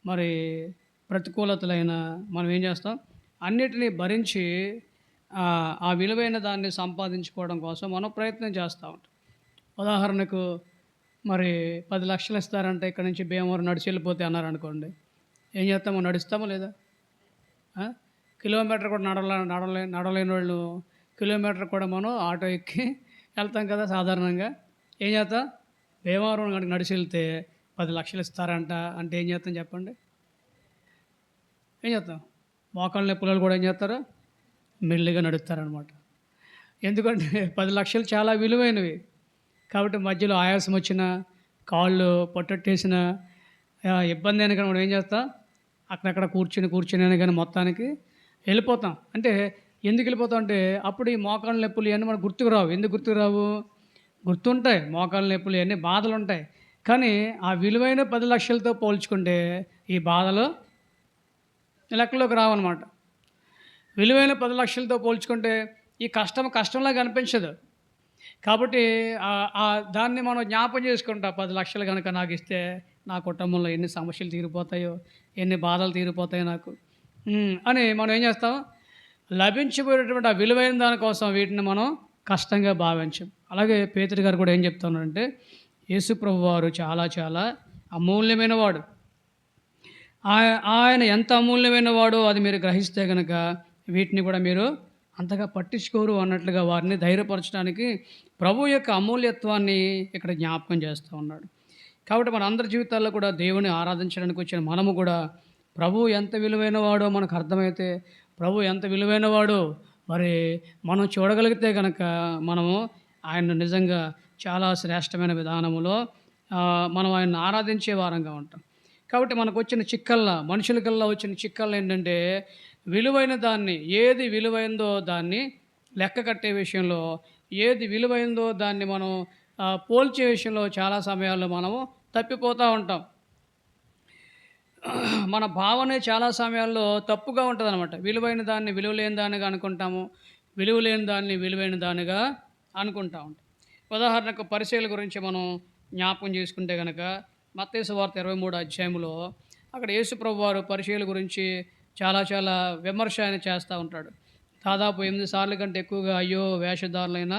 మరి ప్రతికూలతలైనా మనం ఏం చేస్తాం? అన్నిటిని భరించి ఆ విలువైన దాన్ని సంపాదించుకోవడం కోసం మనం ప్రయత్నం చేస్తా ఉంటాం. ఉదాహరణకు మరి 10,00,000 ఇస్తారంటే ఇక్కడి నుంచి భీమవరం నడిచెళ్ళిపోతే అన్నారనుకోండి. ఏం చేస్తాము? నడుస్తామా లేదా? ఆ! కిలోమీటర్ కూడా నడవలేనోళ్ళు కిలోమీటర్ కూడా మనం ఆటో ఎక్కి వెళ్తాం కదా సాధారణంగా. ఏం చేత్తాం? భీమవరం గనక నడిచెళ్తే 10,00,000 ఇస్తారంట అంటే ఏం చేత్తాం చెప్పండి? ఏం చేత్తాం? మోకాళ్ళ నొప్పులోళ్ళు కూడా ఏం చేత్తారు? మెల్లిగా నడుత్తారనమాట. ఎందుకంటే 10,00,000 చాలా విలువైనవి. కాబట్టి మధ్యలో ఆయాసం వచ్చినా, కాళ్ళు పట్టట్టేసినా ఇబ్బందైనా కానీ మనం ఏం చేస్తాం? అక్కడక్కడ కూర్చొని గాని మొత్తానికి వెళ్ళిపోతాం. అంటే ఎందుకెళ్ళిపోతాం అంటే, అప్పుడు ఈ మోకాళ్ళ నొప్పులు ఇయన్నీ మనకు గుర్తుకు రావు. ఎందుకు గుర్తుకు రావు? గుర్తుంటాయి. మోకాళ్ళ నొప్పులు ఇయన్నీ బాధలుంటాయి. కానీ ఆ విలువైన 10,00,000తో పోల్చుకుంటే ఈ బాధలు లెక్కలోకి రావనమాట. విలువైన 10,00,000తో పోల్చుకుంటే ఈ కష్టం కష్టంలాగా అనిపించదు. కాబట్టి దాన్ని మనం జ్ఞాపం చేసుకుంటా 10,00,000 గనక నాకిస్తే నా కుటుంబంలో ఎన్ని సమస్యలు తీరిపోతాయో, ఎన్ని బాధలు తీరిపోతాయో నాకు. అని మనం ఏం చేస్తాం? లభించబోయేటటువంటి ఆ విలువైన దాని కోసం వీటిని మనం కష్టంగా భావించం. అలాగే పేతురు గారు కూడా ఏం చెప్తున్నారంటే, యేసు ప్రభువారు చాలా చాలా అమూల్యమైన వాడు. ఆయన ఎంత అమూల్యమైన వాడో అది మీరు గ్రహిస్తే గనక వీటిని కూడా మీరు అంతగా పట్టించుకోరు అన్నట్లుగా వారిని ధైర్యపరచడానికి ప్రభు యొక్క అమూల్యత్వాన్ని ఇక్కడ జ్ఞాపకం చేస్తూ ఉన్నాడు. కాబట్టి మన అందరి జీవితాల్లో కూడా దేవుని ఆరాధించడానికి వచ్చిన మనము కూడా ప్రభు ఎంత విలువైన వాడో మనకు అర్థమైతే, ప్రభు ఎంత విలువైన వాడో మరి మనం చూడగలిగితే గనక మనము ఆయన్ను నిజంగా చాలా శ్రేష్టమైన విధానములో మనం ఆయన్ని ఆరాధించే వారంగా ఉంటాం. కాబట్టి మనకొచ్చిన చిక్కల్లా మనుషులకల్లా వచ్చిన చిక్కల్లా ఏంటంటే, విలువైన దాన్ని ఏది విలువైందో దాన్ని లెక్క కట్టే విషయంలో, ఏది విలువైందో దాన్ని మనం పోల్చే విషయంలో చాలా సమయాల్లో మనము తప్పిపోతూ ఉంటాం. మన భావనే చాలా సమయాల్లో తప్పుగా ఉంటదనమాట. విలువైన దాన్ని విలువలేని దానిగా అనుకుంటాము. విలువలేని దాన్ని విలువైన దానిగా అనుకుంటా ఉంటాం. ఉదాహరణకు పరిచయల గురించి మనం జ్ఞాపకం చేసుకుంటే గనక మత్తయి సువార్త 23 అధ్యాయంలో అక్కడ యేసుప్రభు వారు పరిచయల గురించి చాలా చాలా విమర్శ ఆయన చేస్తూ ఉంటాడు. దాదాపు 8 సార్లు కంటే ఎక్కువగా అయ్యో వేషధారులైన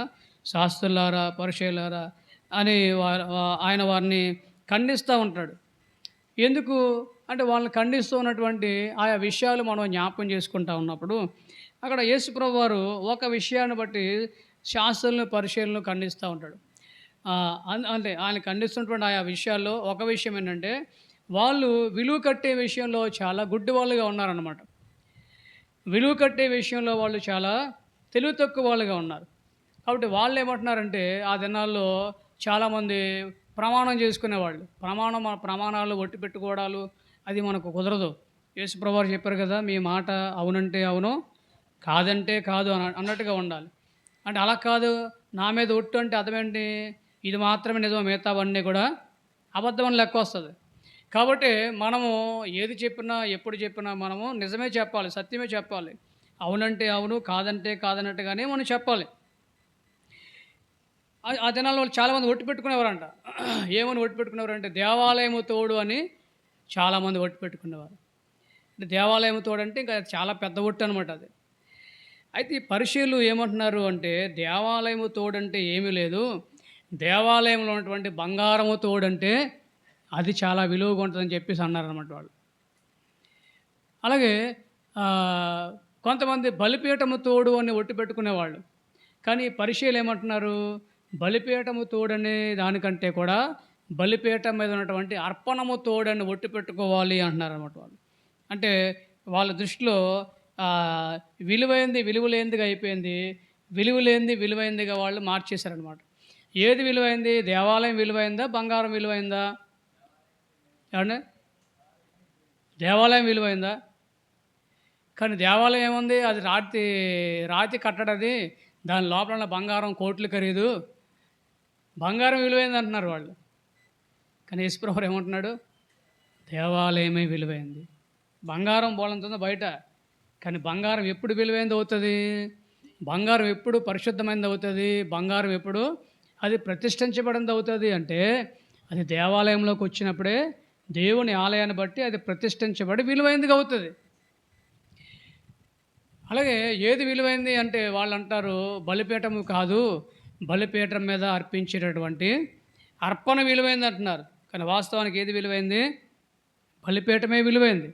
శాస్త్రులారా, పరిచయులారా అని ఆయన వారిని ఖండిస్తూ ఉంటాడు. ఎందుకు అంటే వాళ్ళని ఖండిస్తూ ఉన్నటువంటి ఆయా విషయాలు మనం జ్ఞాపకం చేసుకుంటా ఉన్నప్పుడు, అక్కడ యేసుప్రభు వారు ఒక విషయాన్ని బట్టి శాస్త్రులను, పరిచయులను ఖండిస్తూ ఉంటాడు. అంటే ఆయన ఖండిస్తున్నటువంటి ఆయా విషయాల్లో ఒక విషయం ఏంటంటే, వాళ్ళు విలువ కట్టే విషయంలో చాలా గుడ్డివాళ్ళుగా ఉన్నారన్నమాట. విలువ కట్టే విషయంలో వాళ్ళు చాలా తెలివి తక్కువ వాళ్ళుగా ఉన్నారు. కాబట్టి వాళ్ళేమంటున్నారంటే, ఆ దినాల్లో చాలామంది ప్రమాణం చేసుకునేవాళ్ళు. ప్రమాణాలు ఒట్టు పెట్టుకోవడాలు అది మనకు కుదరదు. యేసుప్రభువారు చెప్పారు కదా! మీ మాట అవునంటే అవును, కాదంటే కాదు అన్నట్టుగా ఉండాలి. అంటే అలా కాదు, నా మీద ఒట్టు అంటే అర్థమేంటి? ఇది మాత్రమే నిజం, మిగతావన్నీ కూడా అబద్ధం అని లెక్కొస్తది. కాబట్టి మనము ఏది చెప్పినా, ఎప్పుడు చెప్పినా మనము నిజమే చెప్పాలి, సత్యమే చెప్పాలి. అవునంటే అవును, కాదంటే కాదన్నట్టుగానే మనం చెప్పాలి. ఆ దినాల్లో వాళ్ళు చాలామంది ఒట్టు పెట్టుకునేవారంట. ఏమని ఒట్టు పెట్టుకునేవారంటే, దేవాలయము తోడు అని చాలామంది ఒట్టు పెట్టుకునేవారు. అంటే దేవాలయము తోడంటే ఇంకా చాలా పెద్ద ఒట్టు అనమాట అది. అయితే ఈ పరిచయులు ఏమంటున్నారు అంటే, దేవాలయము తోడంటే ఏమీ లేదు. దేవాలయంలో ఉన్నటువంటి బంగారము తోడంటే అది చాలా విలువగా ఉంటదని చెప్పేసి అన్నారనమాట వాళ్ళు. అలాగే ఆహ్, కొంతమంది బలిపీఠము తోడు అని ఒట్టు పెట్టుకునేవాళ్ళు. కానీ పరిచయులు ఏమంటున్నారు, బలిపీఠము తోడనే దానికంటే కూడా బలిపీఠం మీద ఉన్నటువంటి అర్పణము తోడని ఒట్టు పెట్టుకోవాలి అంటున్నారనమాట వాళ్ళు. అంటే వాళ్ళ దృష్టిలో ఆహ్, విలువైంది విలువలేనిదిగా అయిపోయింది. విలువలేనిది విలువైందిగా వాళ్ళు మార్చేశారనమాట. ఏది విలువైంది? దేవాలయం విలువైందా? బంగారం విలువైందా? ఏవండీ? దేవాలయం విలువైందా? కానీ దేవాలయం ఏముంది? అది రాతి కట్టడది. దాని లోపల ఉన్న బంగారం కోట్లు ఖరీదు. బంగారం విలువైంది అంటున్నారు వాళ్ళు. కానీ యేసుప్రభువారు ఏమంటున్నాడు? దేవాలయమే విలువైంది. బంగారం బోలెడంతుంది బయట. కానీ బంగారం ఎప్పుడు విలువైందవుతది? బంగారం ఎప్పుడు పరిశుద్ధమైనదవుతది? బంగారం ఎప్పుడు అది ప్రతిష్ఠించబడిందవుతది అంటే, అది దేవాలయంలోకొచ్చినప్పుడే దేవుని ఆలయాన్ని బట్టి అది ప్రతిష్ఠించబడి విలువైనదిగా అవుతుంది. అలాగే ఏది విలువైంది అంటే వాళ్ళంటారు బలిపీఠము కాదు, బలిపీఠం మీద అర్పించేటటువంటి అర్పణ విలువైంది అంటున్నారు. కానీ వాస్తవానికి ఏది విలువైంది? బలిపీఠమే విలువైంది.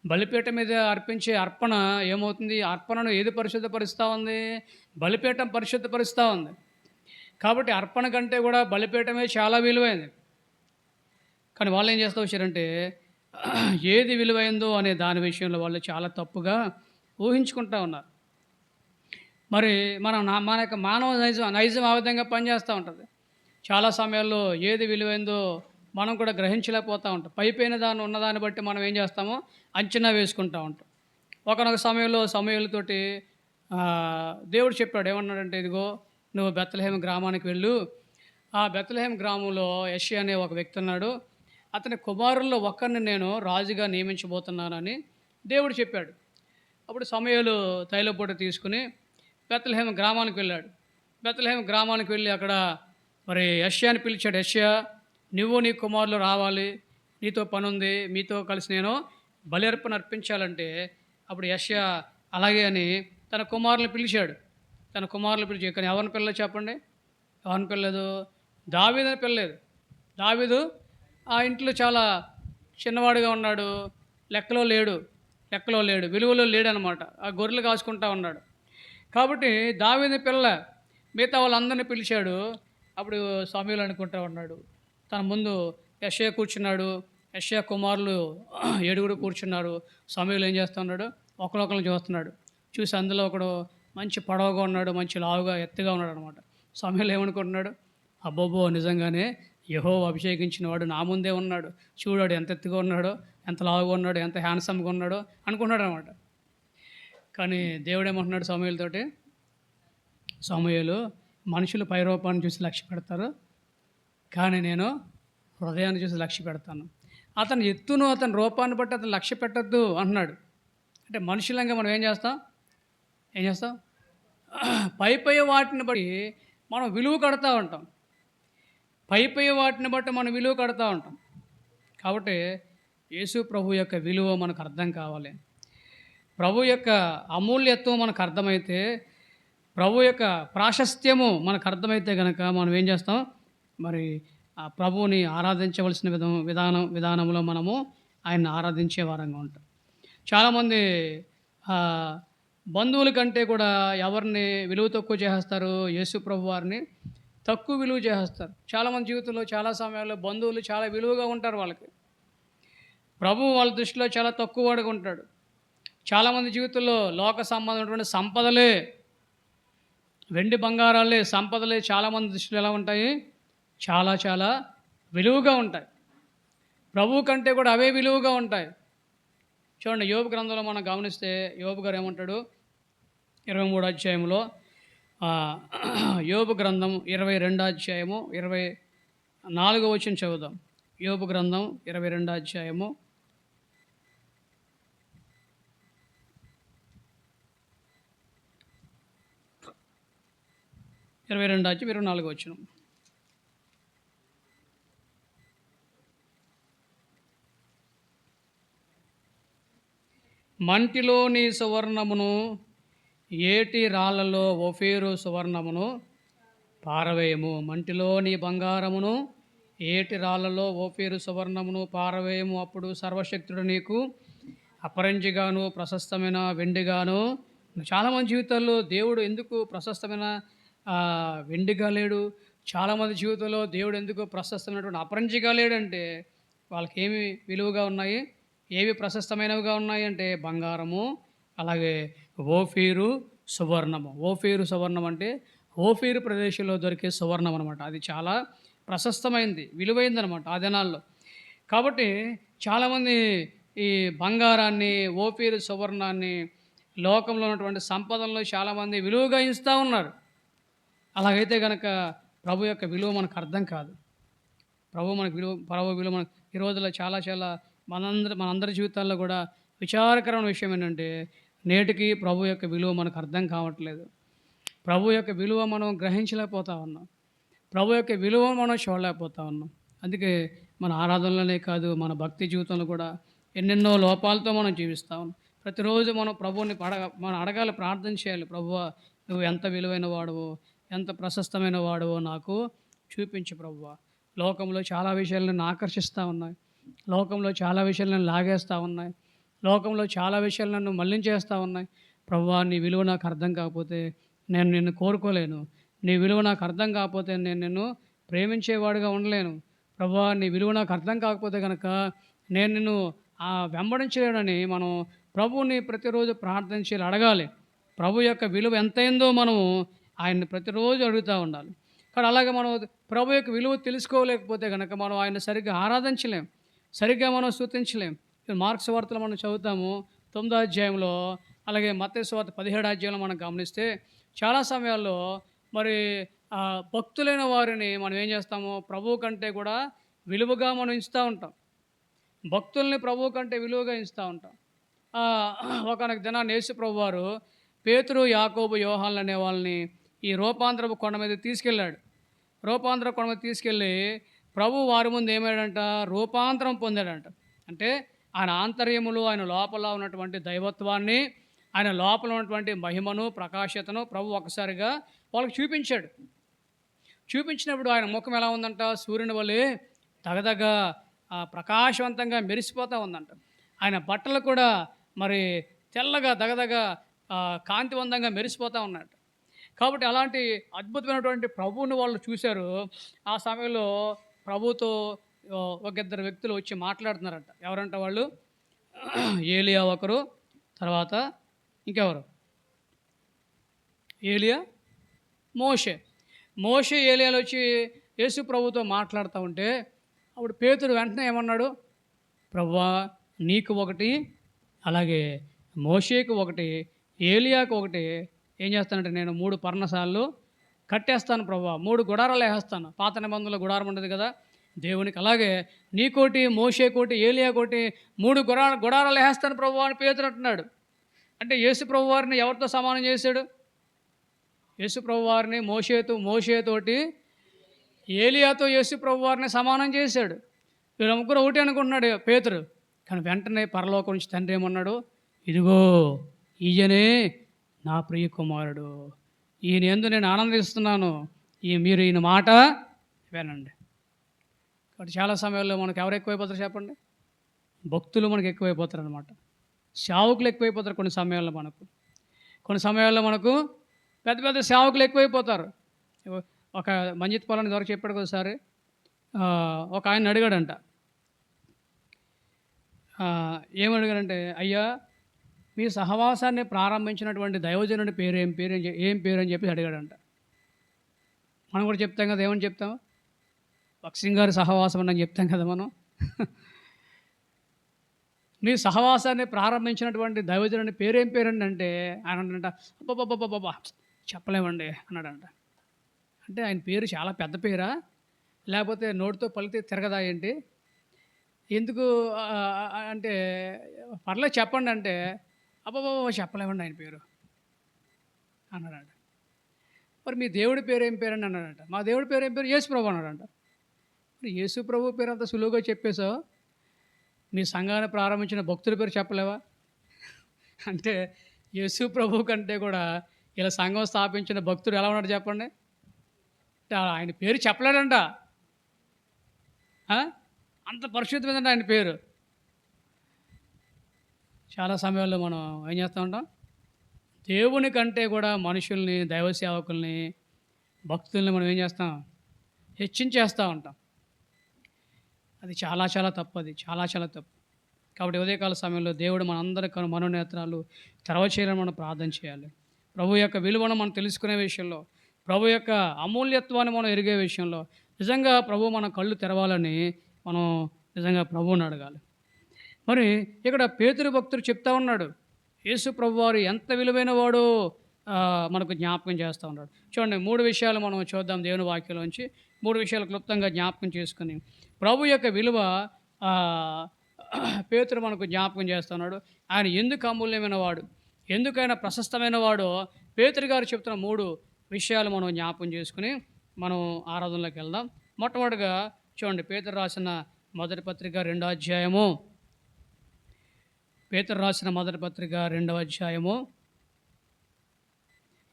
బలిపీఠం మీద అర్పించే అర్పణ ఏమవుతుంది? అర్పణను ఏది పరిశుద్ధపరుస్తూ ఉంది? బలిపీఠం పరిశుద్ధపరుస్తూ ఉంది. కాబట్టి అర్పణ కంటే కూడా బలిపీఠమే చాలా విలువైంది. కానీ వాళ్ళేం చేస్తూ వచ్చారంటే ఏది విలువైందో అనే దాని విషయంలో వాళ్ళు చాలా తప్పుగా ఊహించుకుంటా ఉన్నారు. మరి మన యొక్క మానవ నైజం ఆ విధంగా పనిచేస్తూ ఉంటుంది. చాలా సమయాల్లో ఏది విలువైందో మనం కూడా గ్రహించలేకపోతూ ఉంటాం. పైపైన ఉన్నదాన్ని బట్టి మనం ఏం చేస్తామో అంచనా వేసుకుంటూ ఉంటాం. ఒకానొక సమయంలో సమూయేలుతోటి దేవుడు చెప్పాడు. ఏమన్నాడంటే, ఇదిగో నువ్వు బెత్లెహేము గ్రామానికి వెళ్ళు. ఆ బెత్లెహేము గ్రామంలో యెషయా అనే ఒక వ్యక్తి ఉన్నాడు. అతని కుమారుల్లో ఒక్కరిని నేను రాజుగా నియమించబోతున్నానని దేవుడు చెప్పాడు. అప్పుడు సమూయేలు తైలపొడి తీసుకుని బెత్లెహేము గ్రామానికి వెళ్ళాడు. బెత్లెహేము గ్రామానికి వెళ్ళి అక్కడ మరి యెషయాని పిలిచాడు. యెషయా, నువ్వు నీ కుమారులు రావాలి, నీతో పనుంది, మీతో కలిసి నేను బలి అర్పణ అర్పించాలంటే అప్పుడు యెషయా అలాగే అని తన కుమారులను పిలిచాడు. తన కుమారులు పిలిచి, కానీ ఎవరిని పిల్లలేదు చెప్పండి? ఎవరిని పిల్లలేదు? దావీదుని పిల్లలేదు. దావీదు ఆ ఇంట్లో చాలా చిన్నవాడుగా ఉన్నాడు, లెక్కలో లేడు, విలువలో లేడనమాట. ఆ గొర్రెలు కాసుకుంటా ఉన్నాడు. కాబట్టి దావీదుని పిల్ల మిగతా వాళ్ళందరినీ పిలిచాడు. అప్పుడు సమూయేలు అనుకుంటా ఉన్నాడు, తన ముందు యెషయా కూర్చున్నాడు, యెషయా కుమారులు 7 కూర్చున్నారు. సమూయేలు ఏం చేస్తూ ఉన్నాడు? ఒకరినొకరిని చూస్తున్నాడు. చూసి అందులో ఒకడు మంచి పొడవుగా ఉన్నాడు, మంచి లావుగా ఎత్తుగా ఉన్నాడు అనమాట. సమూయేలు ఏమనుకుంటున్నాడు? అబ్బబ్బో, నిజంగానే యెహోవా అభిషేకించిన వాడు నా ముందే ఉన్నాడు, చూడాడు ఎంత ఎత్తుగా ఉన్నాడో, ఎంత లావుగా ఉన్నాడో, ఎంత హ్యాండ్సమ్గా ఉన్నాడో అనుకున్నాడు అనమాట. కానీ దేవుడేమంటున్నాడు సమూయేలుతోటి? సమూయేలు, మనుషులు పైరూపాన్ని చూసి లక్ష్య పెడతారు, కానీ నేను హృదయాన్ని చూసి లక్ష్య పెడతాను. అతని ఎత్తును, అతని రూపాన్ని బట్టి అతను లక్ష్య పెట్టద్దు అంటున్నాడు. అంటే మనుషులంగా మనం ఏం చేస్తాం? పై వాటిని బట్టి మనం విలువ కడతా ఉంటాం. పై వాటిని బట్టి మనం విలువ కడతా ఉంటాం. కాబట్టి యేసు ప్రభు యొక్క విలువ మనకు అర్థం కావాలి. ప్రభు యొక్క అమూల్యత్వం మనకు అర్థమైతే, ప్రభు యొక్క ప్రాశస్త్యము మనకు అర్థమైతే కనుక మనం ఏం చేస్తాం? మరి ఆ ప్రభువుని ఆరాధించవలసిన విధానంలో మనము ఆయన్ని ఆరాధించే వారంగా ఉంటాం. చాలామంది బంధువుల కంటే కూడా ఎవరిని విలువ తక్కువ చేసేస్తారు? యేసు ప్రభు వారిని తక్కువ విలువ చేసేస్తారు. చాలామంది జీవితంలో చాలా సమయాల్లో బంధువులు చాలా విలువగా ఉంటారు వాళ్ళకి. ప్రభువు వాళ్ళ దృష్టిలో చాలా తక్కువ వాడుగా ఉంటాడు. చాలామంది జీవితంలో లోక సంబంధమైనటువంటి సంపదలే, వెండి బంగారాలే, సంపదలే చాలామంది దృష్టిలో ఎలా ఉంటాయి? చాలా విలువగా ఉంటాయి. ప్రభువు కంటే కూడా అవే విలువగా ఉంటాయి. చూడండి, యోబు గ్రంథంలో మనం గమనిస్తే యోబు గారు ఏమంటాడు? 23వ అధ్యాయంలో యోబు గ్రంథం 22వ అధ్యాయము 24వ వచనం చదువుదాం. యోబు గ్రంథం 22వ అధ్యాయము 24వ వచనం. మంటిలోని సువర్ణమును, ఏటి రాళ్లలో ఓఫీరు సువర్ణమును పారవేయము. మంటిలోని బంగారమును, ఏటి రాళ్లలో ఓఫీరు సువర్ణమును పారవేయము. అప్పుడు సర్వశక్తుడు నీకు అపరంజిగాను, ప్రశస్తమైన వెండిగాను. చాలామంది జీవితాల్లో దేవుడు ఎందుకు ప్రశస్తమైన వెండిగా లేడు? చాలామంది జీవితంలో దేవుడు ఎందుకు ప్రశస్తమైనటువంటి అపరంజిగా లేడంటే, వాళ్ళకి ఏమి విలువగా ఉన్నాయి, ఏవి ప్రశస్తమైనవిగా ఉన్నాయి అంటే బంగారము, అలాగే ఓఫీరు సువర్ణము. ఓఫీరు సువర్ణం అంటే ఓఫీరు ప్రదేశంలో దొరికే సువర్ణం అనమాట. అది చాలా ప్రశస్తమైంది, విలువైంది అనమాట ఆ దినాల్లో. కాబట్టి చాలామంది ఈ బంగారాన్ని, ఓఫీరు సువర్ణాన్ని, లోకంలో ఉన్నటువంటి సంపదలను చాలామంది విలువగా ఇస్తూ ఉన్నారు. అలాగైతే కనుక ప్రభు యొక్క విలువ మనకు అర్థం కాదు. ప్రభు విలువ మనకు ఈ రోజుల్లో చాలా మనందరి జీవితాల్లో కూడా విచారకరమైన విషయం ఏంటంటే, నేటికి ప్రభు యొక్క విలువ మనకు అర్థం కావట్లేదు. ప్రభు యొక్క విలువ మనం గ్రహించలేకపోతా ఉన్నాం. ప్రభు యొక్క విలువ మనం చూడలేకపోతా ఉన్నాం. అందుకే మన ఆరాధనలోనే కాదు, మన భక్తి జీవితంలో కూడా ఎన్నెన్నో లోపాలతో మనం జీవిస్తా ఉన్నాం. ప్రతిరోజు మనం ప్రభువుని మనం అడగాలి, ప్రార్థన చేయాలి. ప్రభువా, నువ్వు ఎంత విలువైన వాడవో, ఎంత ప్రశస్తమైన వాడవో నాకు చూపించు ప్రభువా. లోకంలో చాలా విషయాలు నన్ను ఆకర్షిస్తా ఉన్నాయి. లోకంలో చాలా విషయాలు నన్ను లాగేస్తా ఉన్నాయి. లోకంలో చాలా విషయాలు నన్ను మళ్లించేస్తా ఉన్నాయి. ప్రభువా, నీ విలువ నాకు అర్థం కాకపోతే నేను నిన్ను కోరుకోలేను. నీ విలువ నాకు అర్థం కాకపోతే నేను నిన్ను ప్రేమించేవాడిగా ఉండలేను. ప్రభువా, నీ విలువ నాకు అర్థం కాకపోతే గనక నేను నిన్ను వెంబడించలేనని మనం ప్రభువుని ప్రతిరోజు ప్రార్థన చేయాలి, అడగాలి. ప్రభు యొక్క విలువ ఎంతైందో మనము ఆయన్ని ప్రతిరోజు అడుగుతూ ఉండాలి. కానీ అలాగే మనం ప్రభు యొక్క విలువ తెలుసుకోలేకపోతే గనక మనం ఆయన్ని సరిగ్గా ఆరాధించలేం, సరిగ్గా మనం స్తుతించలేం. మార్క్స్ వార్తలు మనం చదువుతాము 9వ అధ్యాయంలో, అలాగే మత్తయి సువార్త 17వ అధ్యాయంలో మనం గమనిస్తే చాలా సమయాల్లో మరి భక్తులైన వారిని మనం ఏం చేస్తాము, ప్రభువు కంటే కూడా విలువగా మనం ఎంచుతూ ఉంటాం. భక్తుల్ని ప్రభువు కంటే విలువగా ఎంచుతూ ఉంటాం. ఒకానొక దినాన్ని యేసు ప్రభువారు పేతురు, యాకోబు, యోహాన్లు అనే వాళ్ళని ఈ రూపాంతరపు కొండ మీద తీసుకెళ్ళాడు. రూపాంతర కొండ మీద తీసుకెళ్ళి ప్రభు వారి ముందు ఏమాడంట, రూపాంతరం పొందాడంట. అంటే ఆయన ఆంతర్యములు, ఆయన లోపల ఉన్నటువంటి దైవత్వాన్ని, ఆయన లోపల ఉన్నటువంటి మహిమను, ప్రకాశతను ప్రభు ఒక్కసారిగా వాళ్ళకి చూపించాడు. చూపించినప్పుడు ఆయన ముఖం ఎలా ఉందంట, సూర్యుని వలె దగదగ ప్రకాశవంతంగా మెరిసిపోతూ ఉందంట. ఆయన బట్టలు కూడా మరి తెల్లగా దగదగ కాంతివంతంగా మెరిసిపోతూ ఉన్నాడు. కాబట్టి అలాంటి అద్భుతమైనటువంటి ప్రభువుని వాళ్ళు చూశారు. ఆ సమయంలో ప్రభుతో ఒక ఇద్దరు వ్యక్తులు వచ్చి మాట్లాడుతున్నారంట. ఎవరంట వాళ్ళు? ఏలియా ఒకరు, తర్వాత ఇంకెవరు? ఏలియా, మోషే. మోషే, ఏలియాలు వచ్చి యేసు ప్రభుతో మాట్లాడుతూ ఉంటే అప్పుడు పేతురు వెంటనే ఏమన్నాడు, ప్రభువా, నీకు ఒకటి, అలాగే మోషేకు ఒకటి, ఏలియాకు ఒకటి ఏం చేస్తానంటే నేను 3 పర్ణశాలలు కట్టేస్తాను ప్రభువా, 3 గుడారాలు వేసేస్తాను. పాత నిబంధనలో గుడారం ఉండదు కదా దేవునికి, అలాగే నీకోటి, మోషేకోటి, ఏలియాకోటి 3 గుడారాలు వేసేస్తాను ప్రభువా అని పేతురు అంటున్నాడు. అంటే యేసు ప్రభు వారిని ఎవరితో సమానం చేశాడు? యేసు ప్రభు వారిని మోషేతోటి ఏలియాతో యేసు ప్రభు వారిని సమానం చేశాడు. వీళ్ళ ముగ్గురు ఒకటి అనుకుంటున్నాడు పేతురు. కానీ వెంటనే పరలోకం నుంచి తండ్రి ఏమన్నాడు, ఇదిగో ఈయనే నా ప్రియ కుమారుడు, ఈయన యందు నేను ఆనందిస్తున్నాను, మీరు ఈయన మాట వినండి. కాబట్టి చాలా సమయాల్లో మనకు ఎవరు ఎక్కువైపోతారు చెప్పండి? భక్తులు మనకు ఎక్కువైపోతారు అనమాట. సేవకులు ఎక్కువైపోతారు కొన్ని సమయాల్లో మనకు పెద్ద పెద్ద సేవకులు ఎక్కువైపోతారు. ఒక మంజిత్ పొలాన్ని ద్వారా చెప్పాడు ఒకసారి, ఒక ఆయన అడిగాడంట, ఏమడిగాడంటే, అయ్యా, మీ సహవాసాన్ని ప్రారంభించినటువంటి దైవజనుడి పేరు ఏం పేరు అని చెప్పి అడిగాడంట. మనం కూడా చెప్తాం కదా, ఏమని చెప్తాం? భక్సింగ్ గారి సహవాసం అని చెప్తాం కదా మనం. మీ సహవాసాన్ని ప్రారంభించినటువంటి దైవజనుడి పేరేం పేరండి అంటే ఆయన అంట, అబ్బబ్బబ్బబ్బబ్బా చెప్పలేమండి అన్నాడంట. అంటే ఆయన పేరు చాలా పెద్ద పేరా, లేకపోతే నోటితో పలికితే తిరగదా ఏంటి? ఎందుకు అంటే పర్లేదు చెప్పండి అంటే, అబ్బబ్బబ్బా చెప్పలేమండి ఆయన పేరు అన్నాడంట. మరి మీ దేవుడి పేరు ఏం పేరండి అన్నాడంట. మా దేవుడి పేరు ఏం పేరు? యేసు ప్రభు అన్నాడంట. మరి యేసు ప్రభు పేరు అంత సులువుగా చెప్పేసావు, మీ సంఘాన్ని ప్రారంభించిన భక్తుల పేరు చెప్పలేవా అంటే, యేసు ప్రభు కంటే కూడా ఇలా సంఘం స్థాపించిన భక్తుడు ఎలా ఉన్నాడు చెప్పండి? ఆయన పేరు చెప్పలేడంట. అంత పరిశుద్ధమైందంట ఆయన పేరు. చాలా సమయాల్లో మనం ఏం చేస్తూ ఉంటాం, దేవుని కంటే కూడా మనుషుల్ని, దైవ సేవకుల్ని, భక్తుల్ని మనం ఏం చేస్తాం, హెచ్చించేస్తూ ఉంటాం. అది చాలా చాలా తప్పు, అది చాలా చాలా తప్పు. కాబట్టి ఉదయకాల సమయంలో దేవుడు మనందరి మనోనేత్రాలు తెరవచేయాలని మనం ప్రార్థన చేయాలి. ప్రభు యొక్క విలువను మనం తెలుసుకునే విషయంలో, ప్రభు యొక్క అమూల్యత్వాన్ని మనం ఎరిగే విషయంలో నిజంగా ప్రభు మన కళ్ళు తెరవాలని మనం నిజంగా ప్రభువుని అడగాలి. మరి ఇక్కడ పేతురు భక్తుడు చెప్తా ఉన్నాడు, యేసు ప్రభువారు ఎంత విలువైన వాడో మనకు జ్ఞాపకం చేస్తూ ఉన్నాడు. చూడండి, 3 విషయాలు మనం చూద్దాం దేవుని వాక్యంలోంచి. 3 విషయాలు క్లుప్తంగా జ్ఞాపకం చేసుకుని ప్రభు యొక్క విలువ పేతురు మనకు జ్ఞాపకం చేస్తున్నాడు. ఆయన ఎందుకు అమూల్యమైన వాడు, ఎందుకైనా ప్రశస్తమైన వాడో పేతురు గారు చెప్తున్న 3 విషయాలు మనం జ్ఞాపకం చేసుకుని మనం ఆరాధనలోకి వెళ్దాం. మొట్టమొదటిగా చూడండి, పేతురు రాసిన మొదటి పత్రిక 2వ అధ్యాయము, పేతురు రాసిన మొదటి పత్రిక 2వ అధ్యాయము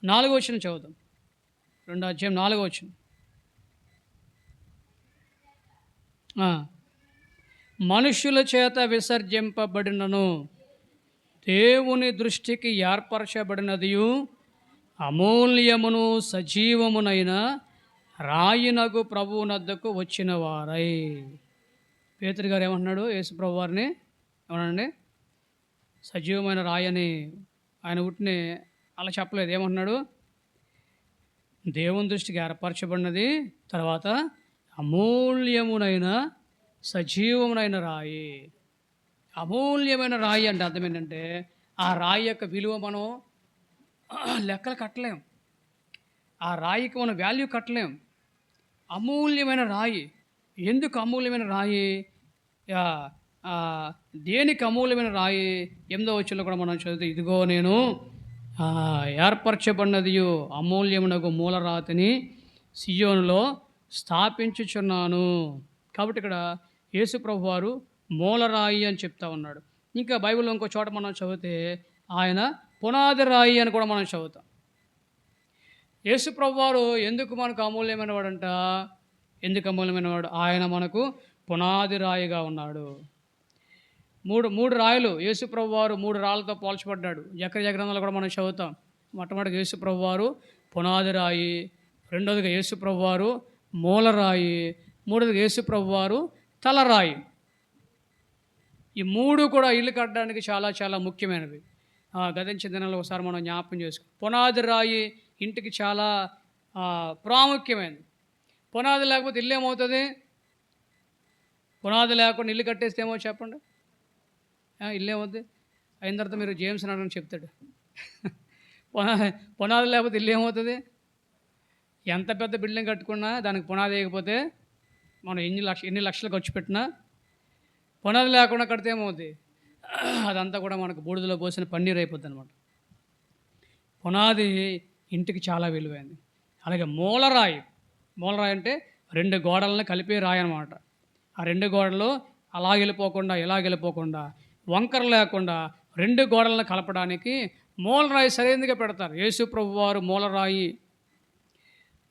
4వ వచనం చదువుదాం. 2వ అధ్యాయం 4వ వచనం. మనుష్యుల చేత విసర్జింపబడినను దేవుని దృష్టికి ఏర్పరచబడినదియు అమూల్యమును సజీవమునైన రాయినగు ప్రభువునద్దకు వచ్చిన వారై. పేతురు గారు ఏమంటున్నాడు? యేసు ప్రభు వారిని ఏమనండి? సజీవమైన రాయని ఆయన ఉట్టిని అలా చెప్పలేదు. ఏమంటున్నాడు? దేవుని దృష్టికి ఏర్పరచబడినది, తర్వాత అమూల్యమునైన సజీవమునైన రాయి. అమూల్యమైన రాయి అంటే అర్థం ఏంటంటే ఆ రాయి యొక్క విలువ మనం లెక్కలు కట్టలేం. ఆ రాయికి మనం వాల్యూ కట్టలేం. అమూల్యమైన రాయి. ఎందుకు అమూల్యమైన రాయి? దేనికి అమూల్యమైన రాయి? 8వ వచనంలో కూడా మనం చదివితే, ఇదిగో నేను ఏర్పరచబడినదియు అమూల్యమునకు మూలరాతిని సియోనులో స్థాపించుచున్నాను. కాబట్టి ఇక్కడ యేసు ప్రభు వారు మూలరాయి అని చెప్తా ఉన్నాడు. ఇంకా బైబిల్లో ఇంకో చోట మనం చదివితే ఆయన పునాది రాయి అని కూడా మనం చదువుతాం. యేసు ప్రభు వారు ఎందుకు మనకు అమూల్యమైన వాడంట? ఎందుకు అమూల్యమైన వాడు? ఆయన మనకు పునాది రాయిగా ఉన్నాడు. మూడు రాయలు యేసు ప్రభు వారు 3 రాళ్ళతో పోల్చబడ్డాడు. జకర్యా గ్రంథంలో కూడా మనం చదువుతాం. మొట్టమొదటిగా యేసు ప్రభు వారు పునాది రాయి, రెండోదిగా యేసు ప్రభు వారు మూలరాయి, మూడోదిగా యేసు ప్రభు వారు తలరాయి. ఈ 3 కూడా ఇల్లు కట్టడానికి చాలా చాలా ముఖ్యమైనవి. గతించిన దినాల్లో ఒకసారి మనం జ్ఞాపకం చేసుకో. పునాది రాయి ఇంటికి చాలా ప్రాముఖ్యమైనది. పునాది లేకపోతే ఇల్లు ఏమవుతుంది? పునాది లేకుండా ఇల్లు కట్టేస్తే ఏమో చెప్పండి. ఇల్లు ఏమవుతుంది? అయిన తర్వాత మీరు జేమ్స్ అని చెప్తాడు. పునాది లేకపోతే ఇల్లు ఏమవుతుంది? ఎంత పెద్ద బిల్డింగ్ కట్టుకున్నా దానికి పునాది వేయకపోతే మనం ఎన్ని లక్షలు ఖర్చు పెట్టినా పునాది లేకుండా కడితే ఏమవుతుంది? అదంతా కూడా మనకు బూడిదలో పోసిన పన్నీర్ అయిపోద్ది అనమాట. పునాది ఇంటికి చాలా విలువైంది. అలాగే మూలరాయి. మూలరాయి అంటే 2 గోడలను కలిపే రాయి అనమాట. ఆ 2 గోడలు అలా వెళ్ళిపోకుండా ఇలా వెళ్ళిపోకుండా వంకర లేకుండా 2 గోడలను కలపడానికి మూలరాయి సరైనదిగా పెడతారు. యేసు ప్రభు వారు మూలరాయి,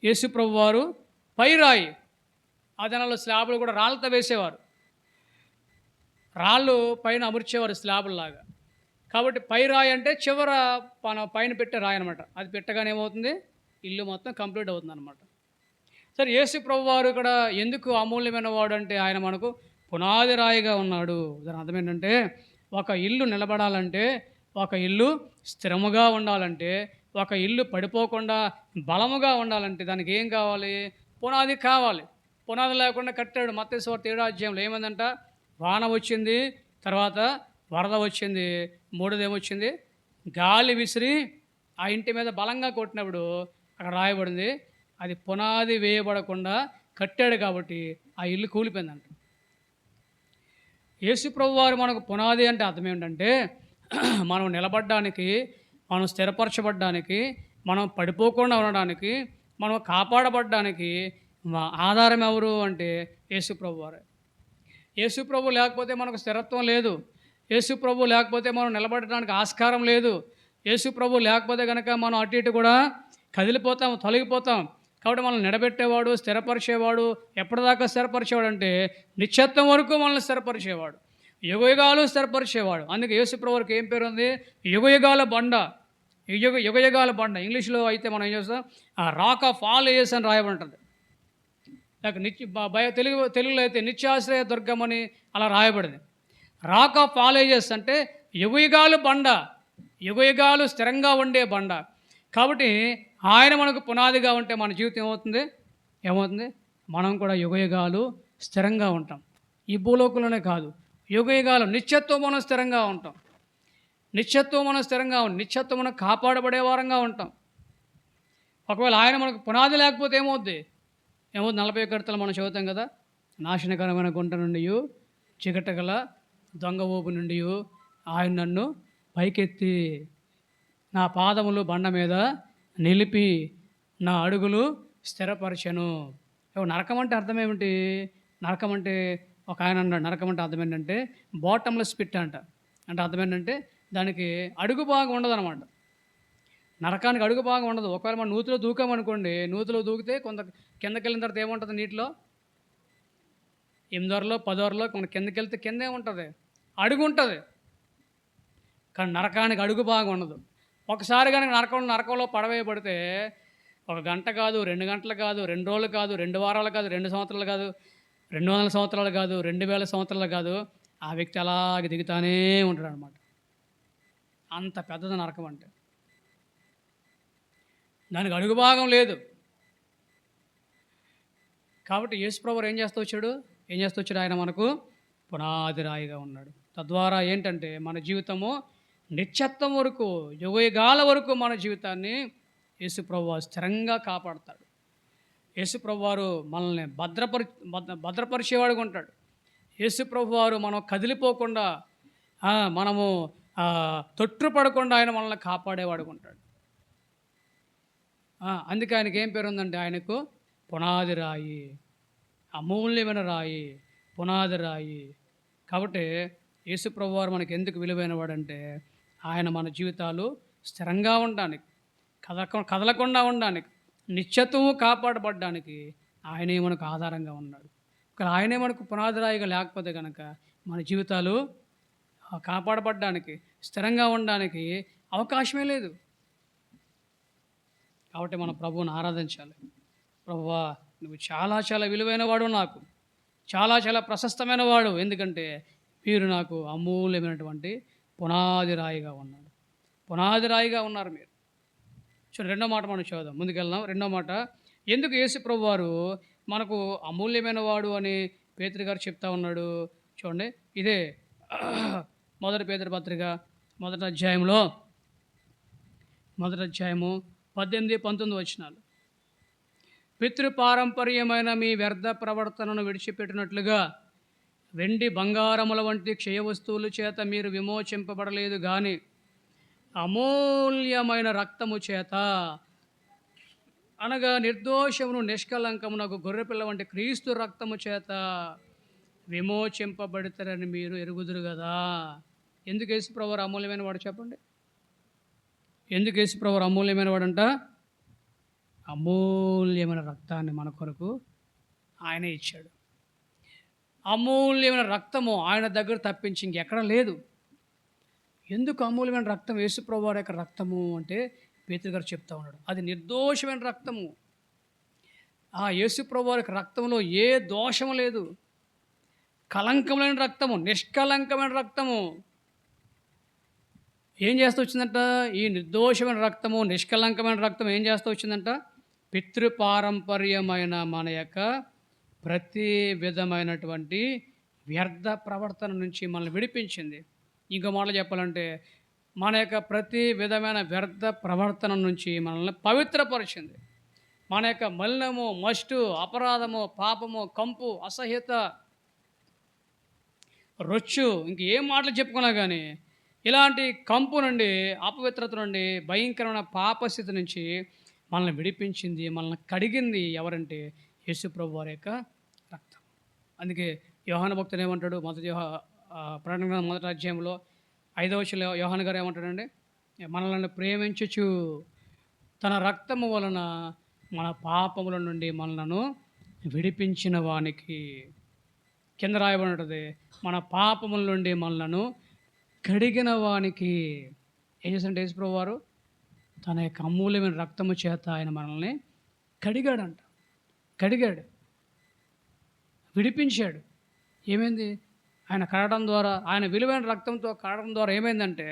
యేసు ప్రభు వారు పైరాయి. ఆ దినాల్లో స్లాబులు కూడా రాళ్ళతో వేసేవారు. రాళ్ళు పైన అమర్చేవారు స్లాబుల్లాగా. కాబట్టి పైరాయి అంటే చివర పైన పెట్టే రాయి అనమాట. అది పెట్టగానే ఏమవుతుంది? ఇల్లు మొత్తం కంప్లీట్ అవుతుంది అనమాట. సరే, యేసు ప్రభు వారు ఇక్కడ ఎందుకు అమూల్యమైన వాడు అంటే ఆయన మనకు పునాది రాయిగా ఉన్నాడు. దాని అర్థం ఏంటంటే ఒక ఇల్లు నిలబడాలంటే, ఒక ఇల్లు స్థిరముగా ఉండాలంటే, ఒక ఇల్లు పడిపోకుండా బలముగా ఉండాలంటే దానికి ఏం కావాలి? పునాది కావాలి. పునాది లేకుండా కట్టాడు. మత్తయి సువార్త 7వ అధ్యాయంలో ఏమైందంట? వాన వచ్చింది, తర్వాత వరద వచ్చింది, మూడోది ఏమొచ్చింది? గాలి విసిరి ఆ ఇంటి మీద బలంగా కొట్టినప్పుడు అక్కడ రాయబడింది, అది పునాది వేయబడకుండా కట్టాడు కాబట్టి ఆ ఇల్లు కూలిపోయిందంట. యేసు ప్రభు వారు మనకు పునాది అంటే అర్థం ఏంటంటే మనం నిలబడడానికి, మనం స్థిరపరచబడ్డానికి, మనం పడిపోకుండా ఉండడానికి, మనం కాపాడబడ్డానికి ఆధారం ఎవరు అంటే యేసు ప్రభు వారే. యేసు ప్రభు లేకపోతే మనకు స్థిరత్వం లేదు. యేసు ప్రభు లేకపోతే మనం నిలబడడానికి ఆస్కారం లేదు. యేసు ప్రభు లేకపోతే కనుక మనం అటు ఇటు కూడా కదిలిపోతాం, తొలగిపోతాం. కాబట్టి మనల్ని నిలబెట్టేవాడు, స్థిరపరిచేవాడు. ఎప్పటిదాకా స్థిరపరిచేవాడు అంటే నిత్యత్వం వరకు మనల్ని స్థిరపరిచేవాడు, యుగయుగాలు స్థిరపరిచేవాడు. అందుకే యేసు ప్రభువుకి ఏం పేరు ఉంది? యుగయుగాల బండ. యుగయుగాల బండ. ఇంగ్లీష్లో అయితే మనం ఏం చేస్తాం? రాక్ ఆఫ్ ఆల్ ఏజెస్ అని రాయబడి ఉంటుంది. లేక తెలుగులో అయితే నిత్యాశ్రయ దుర్గం అని అలా రాయబడింది. రాక్ ఆఫ్ ఆల్ ఏజెస్ అంటే యుగయుగాలు బండ, యుగయుగాలు స్థిరంగా ఉండే బండ. కాబట్టి ఆయన మనకు పునాదిగా ఉంటే మన జీవితం ఏమవుతుంది? మనం కూడా యుగయుగాలు స్థిరంగా ఉంటాం. ఈ భూలోకంలోనే కాదు, యుగయుగాలు నిత్యత్వం మనం స్థిరంగా ఉంటాం. నిత్యత్వం మనం కాపాడబడే వారంగా ఉంటాం. ఒకవేళ ఆయన మనకు పునాది లేకపోతే ఏమవుద్ది? 41 కీర్తనలు మనం చదువుతాం కదా. నాశనకరమైన గుంట నుండి, చికటగల దొంగ ఊపు నుండి ఆయన నన్ను పైకెత్తి నా పాదములు బండ మీద నిలిపి నా అడుగులు స్థిరపరచెను. నరకం అంటే అర్థం ఏమిటి? నరకం అంటే ఒక ఆయన అన్నాడు నరకం అంటే అర్థం ఏంటంటే బాటమ్లెస్ పిట్ అంట. అంటే అర్థం ఏంటంటే దానికి అడుగు భాగం ఉండదనమాట. నరకానికి అడుగు భాగం ఉండదు. ఒకవేళ మనం నూతిలో దూకామనుకోండి, నూతిలో దూకితే కొంత కిందకెళ్ళిన తర్వాత ఏముంటది నీటిలో? 8 అరలో, 10 అరలో మన కిందకెళ్తే కిందేముంటది? అడుగుంటది. కానీ నరకానికి అడుగు భాగం ఉండదు. ఒకసారి గనక నరకంలో పడవేయబడితే ఒక గంట కాదు, 2 గంటలు కాదు, 2 రోజులు కాదు, 2 వారాలు కాదు, 2 సంవత్సరాలు కాదు, 200 సంవత్సరాలు కాదు, 2000 సంవత్సరాలు కాదు, ఆ వ్యక్తి అలాగే దిగుతానే ఉంటాడనమాట. అంత పెద్దది నరకం అంటే. దానికి అడుగు భాగం లేదు. కాబట్టి యేసుప్రభువారు ఏం చేస్తూ వచ్చాడు? ఆయన మనకు పునాది రాయిగా ఉన్నాడు. తద్వారా ఏంటంటే మన జీవితము నిత్యత్వం వరకు, యుగయుగాల వరకు మన జీవితాన్ని యేసుప్రభువారు స్థిరంగా కాపాడుతాడు. యేసుప్రభువారు మనల్ని భద్రపరిచేవాడుగా ఉంటాడు. యేసుప్రభువారు మనం కదిలిపోకుండా, మనము తొట్టుపడకుండా ఆయన మనల్ని కాపాడేవాడుగా ఉంటాడు. అందుకే ఆయనకి ఏం పేరు ఉందంటే, ఆయనకు పునాది రాయి, అమూల్యమైన రాయి, పునాది రాయి. కాబట్టి యేసుప్రభువారు మనకి ఎందుకు విలువైన వాడంటే, ఆయన మన జీవితాలు స్థిరంగా ఉండడానికి, కదలకుండా ఉండడానికి, నిత్యత్వము కాపాడబడ్డానికి ఆయనే మనకు ఆధారంగా ఉన్నాడు. ఇక్కడ ఆయనే మనకు పునాది రాయిగా లేకపోతే కనుక మన జీవితాలు కాపాడబడ్డానికి, స్థిరంగా ఉండడానికి అవకాశమే లేదు. కాబట్టి మన ప్రభువుని ఆరాధించాలి. ప్రభువా, నువ్వు చాలా చాలా విలువైన వాడు, నాకు చాలా చాలా ప్రశస్తమైన వాడు. ఎందుకంటే మీరు నాకు అమూల్యమైనటువంటి పునాది రాయిగా ఉన్నాడు. పునాది రాయిగా ఉన్నారు మీరు. చూడండి, రెండో మాట మనం చూద్దాం, ముందుకెళ్దాం. రెండో మాట, ఎందుకు యేసు ప్రభువారు మనకు అమూల్యమైన వాడు అని పేతురు గారు చెప్తా ఉన్నాడు? చూడండి, ఇదే మొదటి పేతురు పత్రిక మొదటి అధ్యాయము 18, 19 వచనాలు. పితృపారంపర్యమైన మీ వ్యర్థ ప్రవర్తనను విడిచిపెట్టినట్లుగా వెండి బంగారముల వంటి క్షయ వస్తువుల చేత మీరు విమోచింపబడలేదు గాని అమూల్యమైన రక్తము చేత, అనగా నిర్దోషమును నిష్కలంకమునకు గొర్రెపిల్ల వంటి క్రీస్తు రక్తము చేత విమోచింపబడతారని మీరు ఎరుగుదురు కదా. ఎందుకు యేసుప్రభువారు అమూల్యమైన వాడు చెప్పండి? ఎందుకు యేసుప్రభువారు అమూల్యమైన వాడంట? అమూల్యమైన రక్తాన్ని మన కొరకు ఆయన ఇచ్చాడు. అమూల్యమైన రక్తము ఆయన దగ్గర తప్పించి ఇంకెక్కడ లేదు. ఎందుకు అమూల్యమైన రక్తం యేసుప్రభువారి యొక్క రక్తము అంటే పేతురు గారు చెప్తా ఉన్నాడు, అది నిర్దోషమైన రక్తము. ఆ యేసుప్రభువారి యొక్క రక్తంలో ఏ దోషము లేదు. కలంకమైన రక్తము, నిష్కలంకమైన రక్తము. ఏం చేస్తూ వచ్చిందంట? ఈ నిర్దోషమైన రక్తము, నిష్కలంకమైన రక్తం ఏం చేస్తూ వచ్చిందంట? పితృపారంపర్యమైన మన యొక్క ప్రతి విధమైనటువంటి వ్యర్థ ప్రవర్తన నుంచి మనల్ని విడిపించింది. ఇంకో మాటలు చెప్పాలంటే, మన యొక్క ప్రతి విధమైన వ్యర్థ ప్రవర్తన నుంచి మనల్ని పవిత్రపరిచింది. మన యొక్క మలినము, మస్టు, అపరాధము, పాపము, కంపు, అసహ్యత, రొచ్చు, ఇంక ఏం మాటలు చెప్పుకున్నా కానీ ఇలాంటి కంపు నుండి, అపవిత్రత నుండి, భయంకరమైన పాపస్థితి నుంచి మనల్ని విడిపించింది, మనల్ని కడిగింది ఎవరంటే యేసుప్రభు వారి యొక్క రక్తం. అందుకే యోహాను భక్తుడు ఏమంటాడు? ప్రకటన మొదటి అధ్యాయంలో 5వ వచనంలో యోహాను గారు ఏమంటాడండి? మనల్ని ప్రేమించుచు తన రక్తము వలన మన పాపముల నుండి మనలను విడిపించిన వానికి, కింద రాయబడి ఉంటుంది, మన పాపముల నుండి మనలను కడిగిన వానికి ఏం చేశారంటే యేసుప్రభు వారు తన యొక్క అమూల్యమైన రక్తము చేత ఆయన మనల్ని కడిగాడు, విడిపించాడు. ఏమైంది? ఆయన కడగడం ద్వారా, ఆయన విలువైన రక్తంతో కడగడం ద్వారా ఏమైందంటే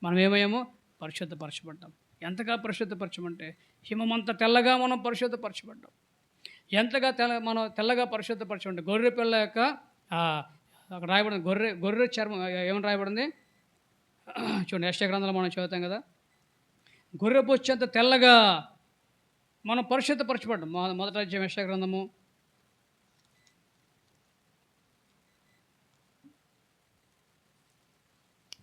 మనం ఏమయ్యామో? పరిశుద్ధపరచబడ్డాం. ఎంతగా పరిశుద్ధపరచమంటే హిమమంత తెల్లగా మనం పరిశుద్ధపరచబడ్డాం. ఎంతగా మనం తెల్లగా పరిశుద్ధపరచమంటే గొర్రె పిల్ల యొక్క అక్కడ రాయబడింది, గొర్రె చర్మం ఏమని రాయబడింది చూడండి, యెషయా గ్రంథంలో మనం చదువుతాం కదా, గొర్రె బొచ్చంత తెల్లగా మనం పరిశుద్ధపరచబడ్డాం. మొదటి అధ్యాయం యెషయా గ్రంథము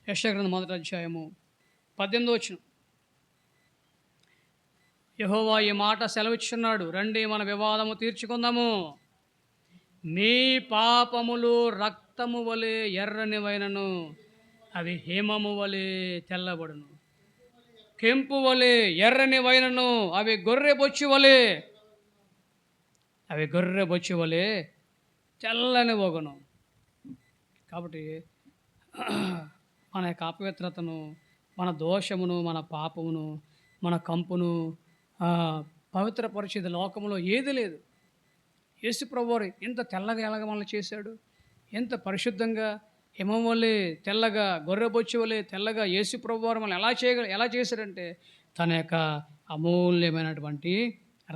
18వ వచనం. యెహోవా ఈ మాట సెలవిచ్చున్నాడు, రండి మన వివాదము తీర్చుకుందాము, మీ పాపములు రక్తము వలె ఎర్రనివైనను అవి హేమము వలె తెల్లబడును. కెంపు వలె ఎర్రనివైనను అవి గొర్రె బొచ్చి వలె తెల్లని వగును. కాబట్టి మన యొక్క అపవిత్రతను, మన దోషమును, మన పాపమును, మన కంపును పవిత్రపరిచేది లోకంలో ఏది లేదు. యేసు ప్రభువారు ఎంత తెల్లగా ఎలాగ మనల్ని చేశాడు, ఎంత పరిశుద్ధంగా హిమం వలె తెల్లగా, గొర్రెబొచ్చు వలె తెల్లగా యేసు ప్రభువారు మనల్ని ఎలా చేశాడంటే తన యొక్క అమూల్యమైనటువంటి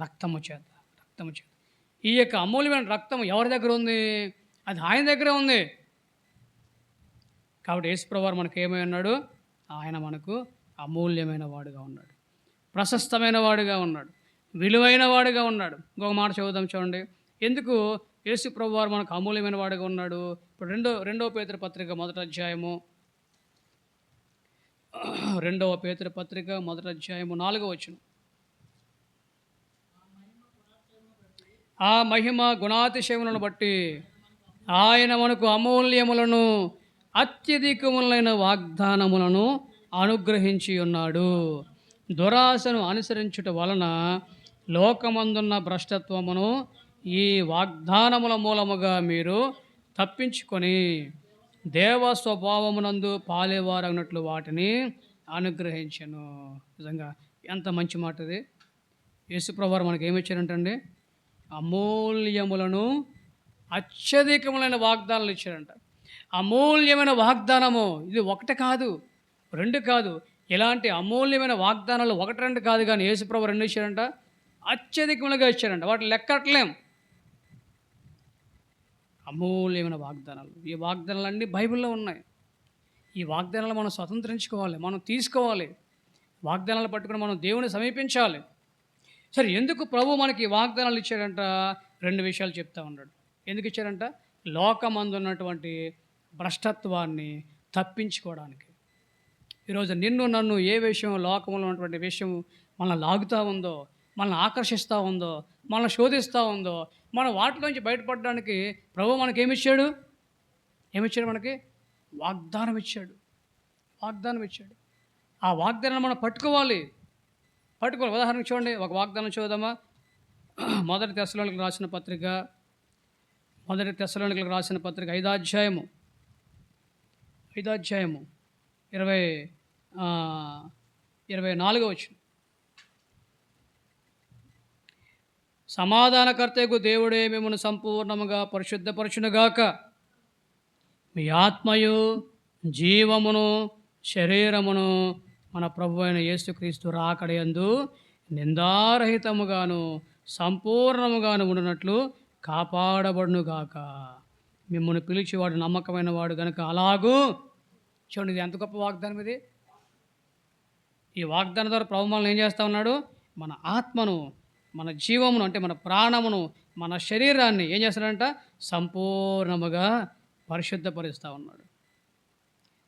రక్తము చేత. ఈ యొక్క అమూల్యమైన రక్తం ఎవరి దగ్గర ఉంది? అది ఆయన దగ్గరే ఉంది. కాబట్టి యేసు ప్రభువారు మనకు ఏమై ఉన్నాడు? ఆయన మనకు అమూల్యమైన వాడుగా ఉన్నాడు, ప్రశస్తమైన వాడుగా ఉన్నాడు, విలువైన వాడుగా ఉన్నాడు. ఇంకొక మాట చదువుదాం చూడండి. ఎందుకు యేసు ప్రభువారు మనకు అమూల్యమైన వాడుగా ఉన్నాడు? ఇప్పుడు రెండవ పేతురు పత్రిక మొదటి అధ్యాయము 4వ వచనం. ఆ మహిమ గుణాతిశయములను బట్టి ఆయన మనకు అమూల్యములను అత్యధికములైన వాగ్దానములను అనుగ్రహించి ఉన్నాడు. దురాశను అనుసరించుట వలన లోకమందున్న భ్రష్టత్వమును ఈ వాగ్దానముల మూలముగా మీరు తప్పించుకొని దేవ స్వభావమునందు పాలేవారగినట్లు వాటిని అనుగ్రహించను. నిజంగా ఎంత మంచి మాట ఇది. యేసుప్రభువారు మనకి ఏమి ఇచ్చారంటండి? అమూల్యములను అత్యధికములైన వాగ్దానాలు ఇచ్చారంట. అమూల్యమైన వాగ్దానము ఇది ఒకటి కాదు, రెండు కాదు. ఇలాంటి అమూల్యమైన వాగ్దానాలు ఒకటి రెండు కాదు, కానీ యేసుప్రభువు రెండు ఇచ్చారంట, అత్యధికములుగా ఇచ్చారంట. వాటిని లెక్కట్లేం. అమూల్యమైన వాగ్దానాలు. ఈ వాగ్దానాలన్నీ బైబిల్లో ఉన్నాయి. ఈ వాగ్దానాలు మనం స్వతంత్రించుకోవాలి, మనం తీసుకోవాలి. వాగ్దానాలు పట్టుకుని మనం దేవుని సమీపించాలి. సరే, ఎందుకు ప్రభు మనకి వాగ్దానాలు ఇచ్చాడంట? 2 విషయాలు చెప్తా ఉన్నాడు. ఎందుకు ఇచ్చాడంట? లోకమందు ఉన్నటువంటి భ్రష్టత్వాన్ని తప్పించుకోవడానికి. ఈరోజు నిన్ను నన్ను ఏ విషయం, లోకంలో ఉన్నటువంటి విషయం మనల్ని లాగుతూ ఉందో, మనల్ని ఆకర్షిస్తూ ఉందో, మనల్ని శోధిస్తూ ఉందో, మనం వాటిలోంచి బయటపడడానికి ప్రభు మనకేమిచ్చాడు? మనకి వాగ్దానం ఇచ్చాడు. ఆ వాగ్దానాన్ని మనం పట్టుకోవాలి. ఉదాహరణకు చూడండి, ఒక వాగ్దానం చూద్దామా? మొదటి తెస్సలోనికీయులకు రాసిన పత్రిక 5వ అధ్యాయము 24వ వచనం. సమాధానకర్తకు దేవుడే మిమ్మల్ని సంపూర్ణముగా పరిశుద్ధపరచునుగాక, మీ ఆత్మయు జీవమును శరీరమును మన ప్రభు అయిన యేసుక్రీస్తు రాకడయందు నిందారహితముగాను సంపూర్ణముగాను ఉండునట్లు కాపాడబడునుగాక. మిమ్మల్ని పిలిచేవాడు నమ్మకమైన వాడు కనుక అలాగూ. చూడండి, ఇది ఎంత గొప్ప వాగ్దానం ఇది. ఈ వాగ్దానం ద్వారా ప్రభు మనల్ని ఏం చేస్తూ ఉన్నాడు? మన ఆత్మను, మన జీవమును, అంటే మన ప్రాణమును, మన శరీరాన్ని ఏం చేస్తాడంట? సంపూర్ణముగా పరిశుద్ధపరుస్తూ ఉన్నాడు.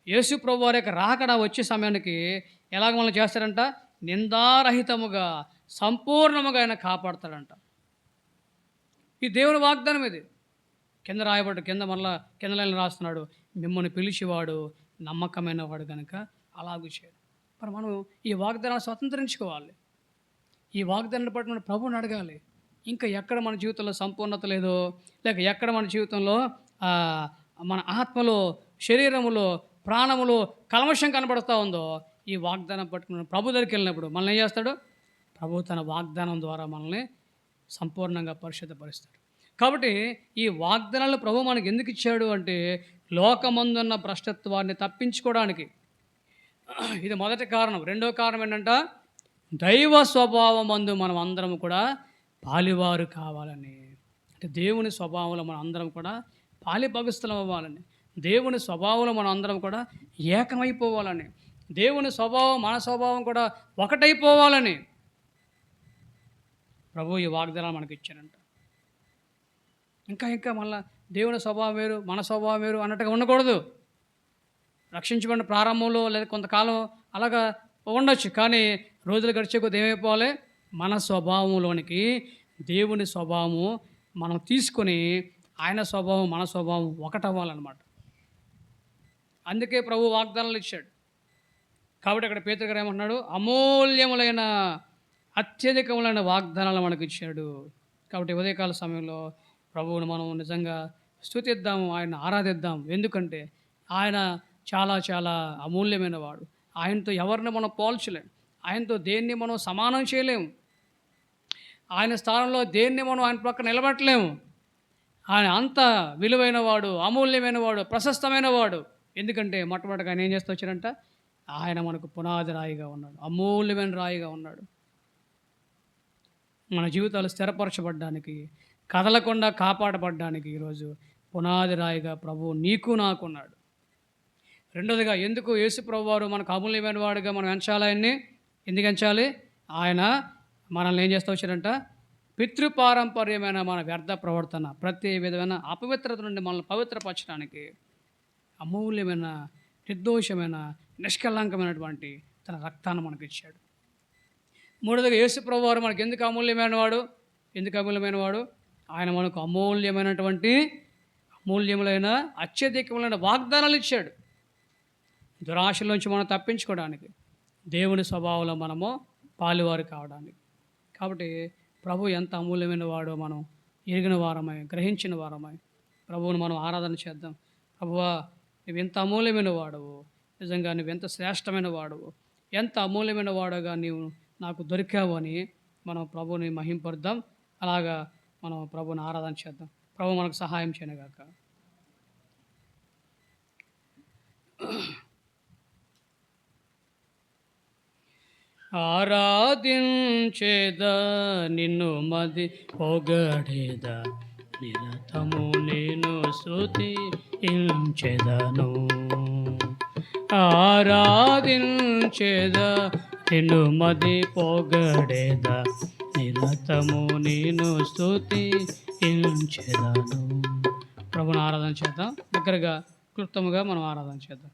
యేసు ప్రభు వారి యొక్క రాకడ వచ్చే సమయానికి ఎలాగ మనల్ని చేస్తాడంట? నిందారహితముగా సంపూర్ణముగా ఆయన కాపాడతాడంట. ఈ దేవుని వాగ్దానం ఇది. కింద లైన్లో రాస్తున్నాడు, మిమ్మల్ని పిలిచేవాడు నమ్మకమైన వాడు కనుక అలాగూ చేయడు. మరి మనం ఈ వాగ్దానాన్ని స్వతంత్రించుకోవాలి. ఈ వాగ్దానాన్ని బట్టి మనం ప్రభువుని అడగాలి. ఇంకా ఎక్కడ మన జీవితంలో సంపూర్ణత లేదో, లేక ఎక్కడ మన జీవితంలో మన ఆత్మలో, శరీరములో, ప్రాణములో కల్మషం కనబడుతూ ఉందో, ఈ వాగ్దానం పట్టుకుని ప్రభు దగ్గరికి వెళ్ళినప్పుడు మనల్ని ఏం చేస్తాడు? ప్రభు తన వాగ్దానం ద్వారా మనల్ని సంపూర్ణంగా పరిశుద్ధపరుస్తాడు. కాబట్టి ఈ వాగ్దానాలు ప్రభు మనకి ఎందుకు ఇచ్చాడు అంటే, లోకమందున్న భ్రష్టత్వాన్ని తప్పించుకోవడానికి. ఇది మొదటి కారణం. రెండో కారణం ఏంటంటే, దైవ స్వభావమందు మనం అందరం కూడా పాలివారు కావాలని. అంటే దేవుని స్వభావంలో మనం అందరం కూడా పాలిభాగస్థులం అవ్వాలని, దేవుని స్వభావంలో మనం అందరం కూడా ఏకమైపోవాలని, దేవుని స్వభావం మన స్వభావం కూడా ఒకటైపోవాలని ప్రభు ఈ వాగ్దానాలు మనకి ఇచ్చారంట. ఇంకా మళ్ళీ దేవుని స్వభావం వేరు, మన స్వభావం వేరు అన్నట్టుగా ఉండకూడదు. రక్షించబడిన ప్రారంభంలో లేదా కొంతకాలం అలాగా ఉండొచ్చు, కానీ రోజులు గడిచే కొద్ది ఏమైపోవాలి? మన స్వభావంలోనికి దేవుని స్వభావము మనం తీసుకొని ఆయన స్వభావం మన స్వభావం ఒకటవ్వాలన్నమాట. అందుకే ప్రభు వాగ్దానాలు ఇచ్చాడు. కాబట్టి అక్కడ పేతురు గారు ఏమంటున్నాడు, అమూల్యములైన అత్యధికములైన వాగ్దానాలు మనకు ఇచ్చాడు. కాబట్టి ఉదయకాల సమయంలో ప్రభువును మనం నిజంగా స్తుతిద్దాము, ఆయన ఆరాధిద్దాం. ఎందుకంటే ఆయన చాలా చాలా అమూల్యమైన వాడు. ఆయనతో ఎవరిని మనం పోల్చలేం, ఆయనతో దేన్ని మనం సమానం చేయలేము, ఆయన స్థానంలో దేన్ని మనం ఆయన పక్కన నిలబెట్టలేము. ఆయన అంత విలువైన వాడు, అమూల్యమైన వాడు, ప్రశస్తమైన వాడు. ఎందుకంటే మొట్టమొదటిగా ఆయన ఏం చేస్తూ వచ్చారంట, ఆయన మనకు పునాది రాయిగా ఉన్నాడు, అమూల్యమైన రాయిగా ఉన్నాడు. మన జీవితాలు స్థిరపరచబడ్డానికి, కదలకుండా కాపాడబడ్డానికి ఈరోజు పునాది రాయిగా ప్రభువు నీకు నాకున్నాడు. రెండోదిగా ఎందుకు యేసు ప్రభు వారు మనకు అమూల్యమైన వాడుగా మనం ఎంచాలి ఆయన్ని? ఎందుకు ఎంచాలి? ఆయన మనల్ని ఏం చేస్తూ వచ్చారంట, పితృపారంపర్యమైన మన వ్యర్థ ప్రవర్తన, ప్రతి విధమైన అపవిత్రత నుండి మనల్ని పవిత్రపరచడానికి అమూల్యమైన, నిర్దోషమైన, నిష్కలంకమైనటువంటి తన రక్తాన్ని మనకు ఇచ్చాడు. మూడోదిగా యేసు ప్రభు వారు మనకు ఎందుకు అమూల్యమైన వాడు? ఎందుకు అమూల్యమైన వాడు? ఆయన మనకు అమూల్యములైన అత్యధికములైన వాగ్దానాలు ఇచ్చాడు. దురాశలోంచి మనం తప్పించుకోవడానికి, దేవుని స్వభావంలో మనము పాలువారు కావడానికి. కాబట్టి ప్రభు ఎంత అమూల్యమైన వాడో మనం ఎరిగిన వారమై, గ్రహించిన వారమై ప్రభువును మనం ఆరాధన చేద్దాం. ప్రభువా, నువ్వు ఎంత అమూల్యమైన వాడవు, నిజంగా నువ్వు ఎంత శ్రేష్టమైన వాడవు, ఎంత అమూల్యమైన వాడుగా నీవు నాకు దొరికావు అని మనం ప్రభువుని మహింపరుద్దాం. అలాగా మనం ప్రభువుని ఆరాధన చేద్దాం. ప్రభు మనకు సహాయం చేయనుగాక. ఆరాధించేదా నిన్ను మది పొగడేదా, నిరతము నేను స్తుతించెదను. ఆరాధించేదా నిన్ను మది పొగడేదా, నిరతము నేను స్తుతించెదను. ప్రభుని ఆరాధన చేద్దాం. దగ్గరగా క్లుప్తముగా మనం ఆరాధన చేద్దాం.